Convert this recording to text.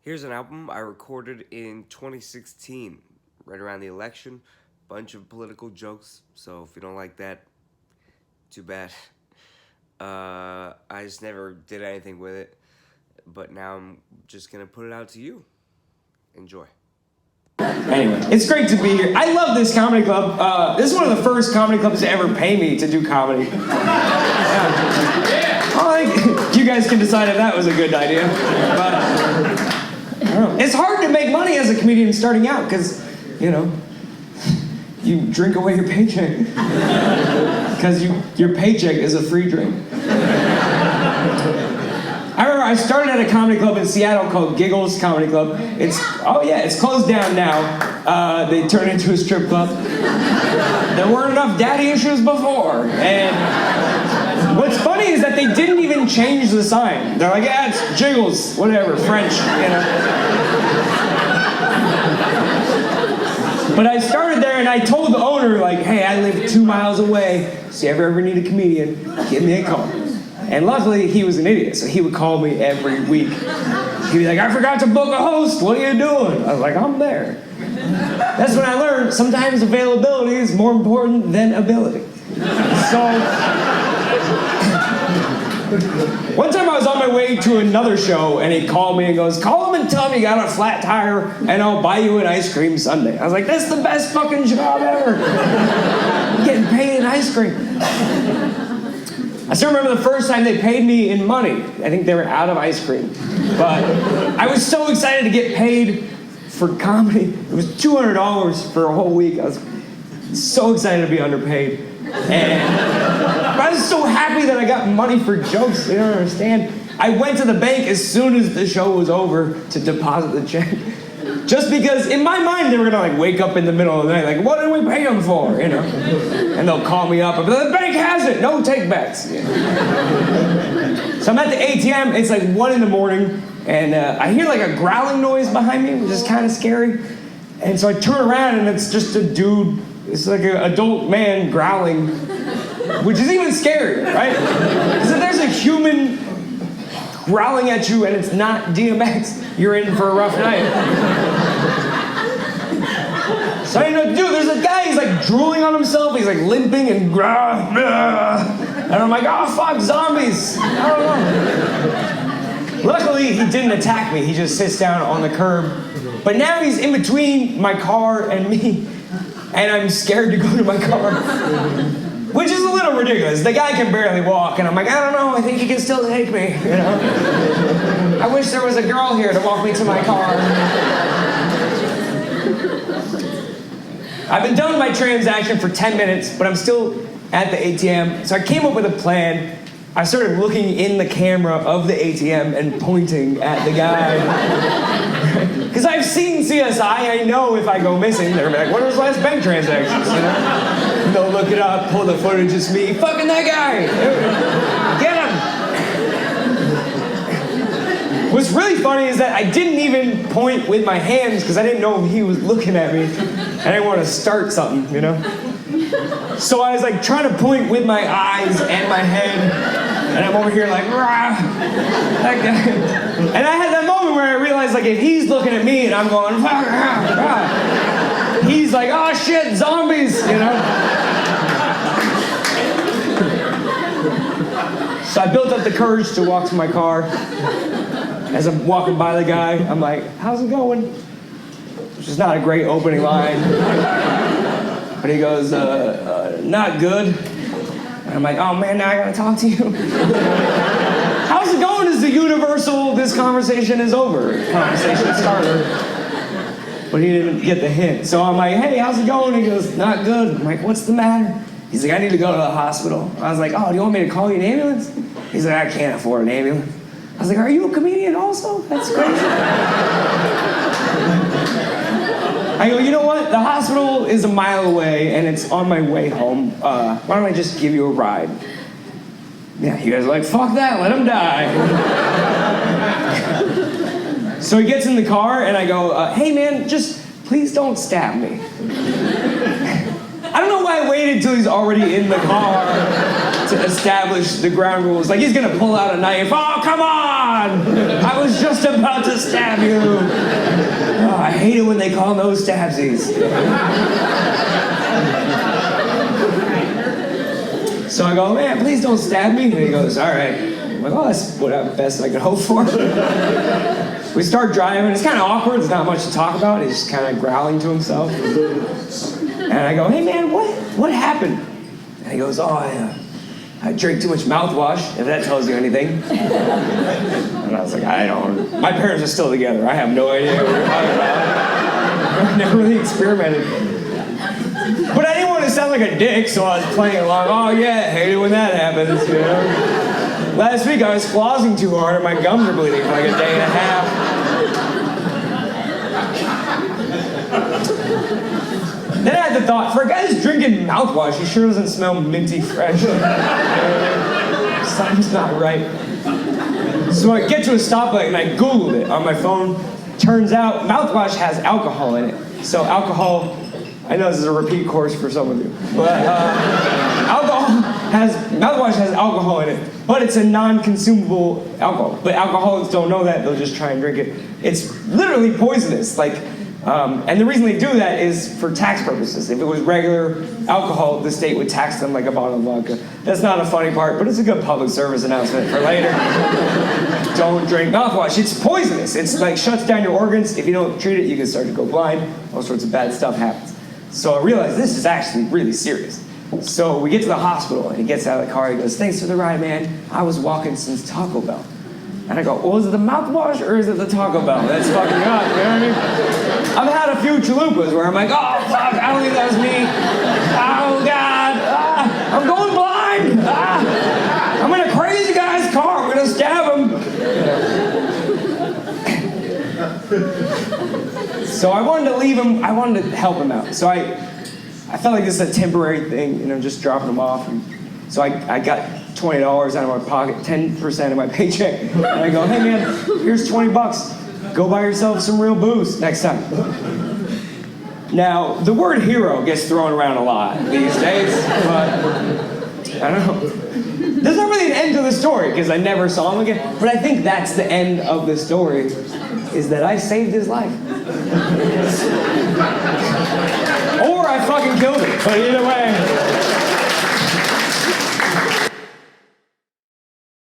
Here's an album I recorded in 2016, right around the election. Bunch of political jokes, so if you don't like that, too bad. I just never did anything with it, but now I'm just gonna put it out to you. Enjoy. Anyway, it's great to be here. I love this comedy club. This is one of the first comedy clubs to ever pay me to do comedy. You guys can decide if that was a good idea. But I don't know. It's hard to make money as a comedian starting out because, you drink away your paycheck. Because your paycheck is a free drink. I remember I started at a comedy club in Seattle called Giggles Comedy Club. It's closed down now. They turned into a strip club. There weren't enough daddy issues before. And what's funny is that they didn't even change the sign. They're like, yeah, it's Jiggles, whatever, French, But I started there and I told the owner, like, hey, I live 2 miles away, so if you ever need a comedian, give me a call. And luckily, he was an idiot, so he would call me every week. He'd be like, I forgot to book a host, what are you doing? I was like, I'm there. That's when I learned sometimes availability is more important than ability. So, one time I was on my way to another show, and he called me and goes, call him and tell him you got a flat tire, and I'll buy you an ice cream sundae. I was like, that's the best fucking job ever. I'm getting paid in ice cream. I still remember the first time they paid me in money. I think they were out of ice cream. But I was so excited to get paid for comedy. It was $200 for a whole week. I was so excited to be underpaid. And I was so happy that I got money for jokes. You don't understand. I went to the bank as soon as the show was over to deposit the check. Just because in my mind they were gonna wake up in the middle of the night like, what did we pay them for? And they'll call me up and be like, the bank has it, no takebacks. So I'm at the ATM, it's like 1 a.m, and I hear like a growling noise behind me, which is kind of scary. And so I turn around and it's just a dude, it's like an adult man growling, which is even scarier, right? Because if there's a human growling at you and it's not DMX, you're in for a rough night. So I didn't know what to do. There's a guy, he's like drooling on himself, he's like limping and and I'm like, oh fuck, zombies. I don't know. Luckily, he didn't attack me, he just sits down on the curb. But now he's in between my car and me, and I'm scared to go to my car. Which is a little ridiculous. The guy can barely walk, and I'm like, I don't know, I think he can still take me, I wish there was a girl here to walk me to my car. I've been done with my transaction for 10 minutes, but I'm still at the ATM, so I came up with a plan. I started looking in the camera of the ATM and pointing at the guy. Because I've seen CSI, I know if I go missing, they're like, what are his last bank transactions, And they'll look it up, pull the footage, it's me, fucking that guy! Get him! What's really funny is that I didn't even point with my hands because I didn't know if he was looking at me. I didn't want to start something, So I was like trying to point with my eyes and my head, and I'm over here like, rah, that guy. And I had that moment where I realized like if he's looking at me and I'm going, rah, rah, rah, he's like, oh shit, zombies, So I built up the courage to walk to my car. As I'm walking by the guy, I'm like, how's it going? Which is not a great opening line. But he goes, not good. And I'm like, oh man, now I gotta talk to you. How's it going is the universal, this conversation is over conversation starter. But he didn't get the hint. So I'm like, hey, how's it going? He goes, not good. I'm like, what's the matter? He's like, I need to go to the hospital. I was like, oh, do you want me to call you an ambulance? He's like, I can't afford an ambulance. I was like, are you a comedian also? That's crazy. I go, you know what? The hospital is a mile away and it's on my way home. Why don't I just give you a ride? Yeah, you guys are like, fuck that, let him die. So he gets in the car and I go, hey man, just please don't stab me. I don't know why I waited till he's already in the car. to establish the ground rules. Like, he's gonna pull out a knife. Oh, come on! I was just about to stab you. Oh, I hate it when they call no stabsies. So I go, man, please don't stab me. And he goes, all right. I'm like, oh, that's what best I could hope for. We start driving. It's kind of awkward. There's not much to talk about. He's just kind of growling to himself. And I go, hey, man, what happened? And he goes, oh, I drank too much mouthwash, if that tells you anything. And I was like, I don't. My parents are still together. I have no idea what you're talking about. I've never really experimented. But I didn't want to sound like a dick, so I was playing along. Oh, yeah, hate it when that happens, you know? Last week I was flossing too hard and my gums are bleeding for like a day and a half. Then I had the thought, for a guy who's drinking mouthwash, he sure doesn't smell minty fresh. Something's not right. So I get to a stoplight and I Googled it on my phone. Turns out mouthwash has alcohol in it. So alcohol, I know this is a repeat course for some of you, but mouthwash has alcohol in it, but it's a non-consumable alcohol. But alcoholics don't know that, they'll just try and drink it. It's literally poisonous, and the reason they do that is for tax purposes. If it was regular alcohol, the state would tax them like a bottle of vodka. That's not a funny part, but it's a good public service announcement for later. Don't drink mouthwash. It's poisonous. It's like shuts down your organs. If you don't treat it, you can start to go blind. All sorts of bad stuff happens. So I realized this is actually really serious. So we get to the hospital, and he gets out of the car. He goes, thanks for the ride, man. I was walking since Taco Bell. And I go, well, is it the mouthwash or is it the Taco Bell? That's fucking up, you know what I mean? I've had a few chalupas where I'm like, oh, fuck, I don't think that was me. Oh, God, I'm going blind. I'm in a crazy guy's car. I'm going to stab him. So I wanted to leave him. I wanted to help him out. So I felt like this is a temporary thing, just dropping him off. And so I got $20 out of my pocket, 10% of my paycheck. And I go, hey man, here's $20. Go buy yourself some real booze next time. Now, the word hero gets thrown around a lot these days, but I don't know. There's not really an end to the story because I never saw him again, but I think that's the end of the story, is that I saved his life. Or I fucking killed him, but either way.